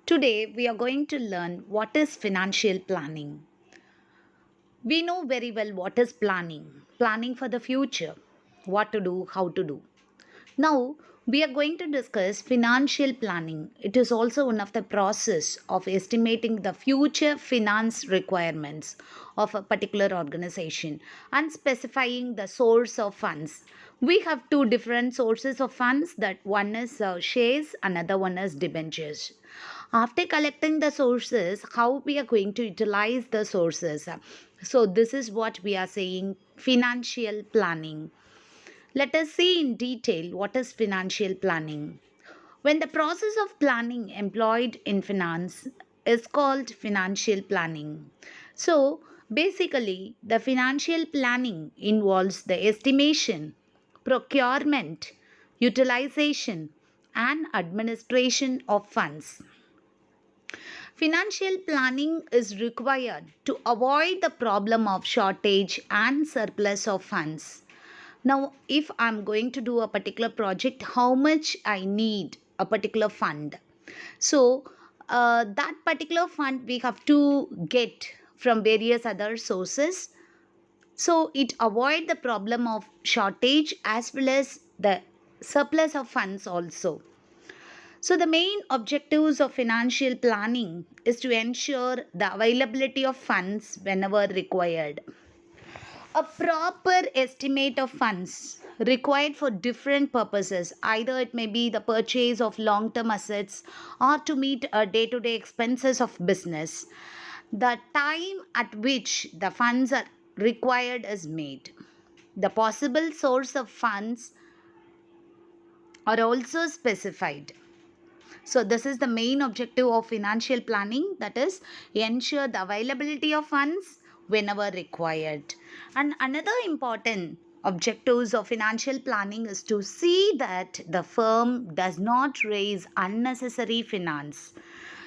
Today, we are going to learn what is financial planning. We know very well what is planning for the future, what to do, how to do. Now, we are going to discuss financial planning. It is also one of the process of estimating the future finance requirements of a particular organization and specifying the source of funds. We have two different sources of funds, that one is shares, another one is debentures. After collecting the sources, how we are going to utilize the sources. So this is what we are saying, financial planning. Let us see in detail what is financial planning. When the process of planning employed in finance is called financial planning. So, basically, the financial planning involves the estimation, procurement, utilization, and administration of funds. Financial planning is required to avoid the problem of shortage and surplus of funds. Now, if I'm going to do a particular project, how much I need a particular fund. So, that particular fund we have to get from various other sources. So, it avoid the problem of shortage as well as the surplus of funds also. So, the main objectives of financial planning is to ensure the availability of funds whenever required. A proper estimate of funds required for different purposes, either it may be the purchase of long term assets or to meet a day to day expenses of business. The time at which the funds are required is made. The possible source of funds are also specified. So, this is the main objective of financial planning, that is, ensure the availability of funds whenever required. And another important objectives of financial planning is to see that the firm does not raise unnecessary finance.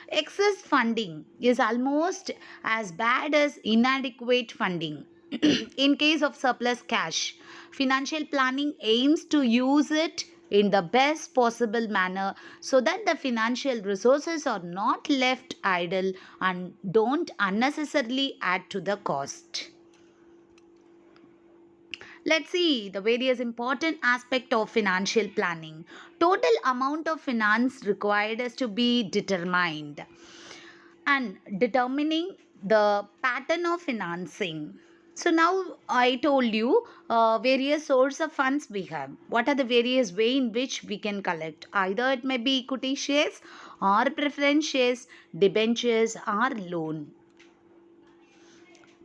Excess funding is almost as bad as inadequate funding. In case of surplus cash, financial planning aims to use it in the best possible manner so that the financial resources are not left idle and don't unnecessarily add to the cost. Let's see the various important aspect of financial planning. Total amount of finance required is to be determined, and determining the pattern of financing. So now I told you various source of funds we have. What are the various way in which we can collect? Either it may be equity shares or preference shares, debentures or loan.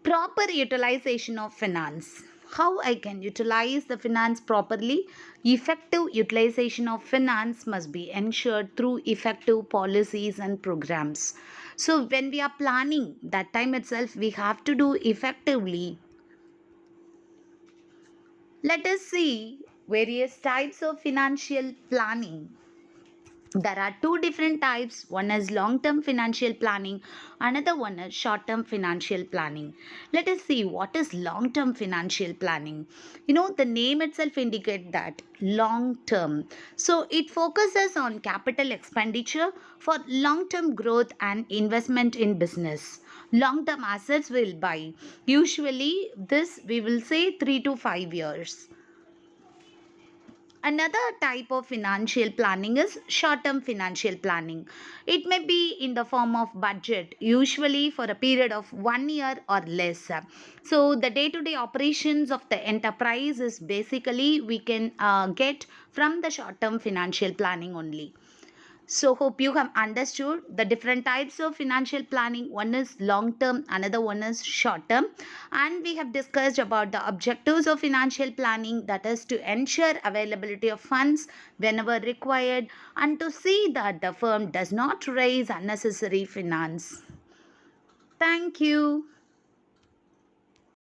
Proper utilization of finance. How I can utilize the finance properly? Effective utilization of finance must be ensured through effective policies and programs. So when we are planning, that time itself we have to do effectively. Let us see various types of financial planning. There are two different types. One is long term financial planning, another one is short term financial planning. Let us see what is long term financial planning. The name itself indicates that long term. So it focuses on capital expenditure for long term growth and investment in business. Long term assets will buy. Usually, this we will say 3 to 5 years. Another type of financial planning is short term financial planning. It may be in the form of budget, usually for a period of 1 year or less. So, the day to day operations of the enterprise is basically we can get from the short term financial planning only. So, hope you have understood the different types of financial planning. One is long term, another one is short term. And we have discussed about the objectives of financial planning, that is to ensure availability of funds whenever required and to see that the firm does not raise unnecessary finance. Thank you.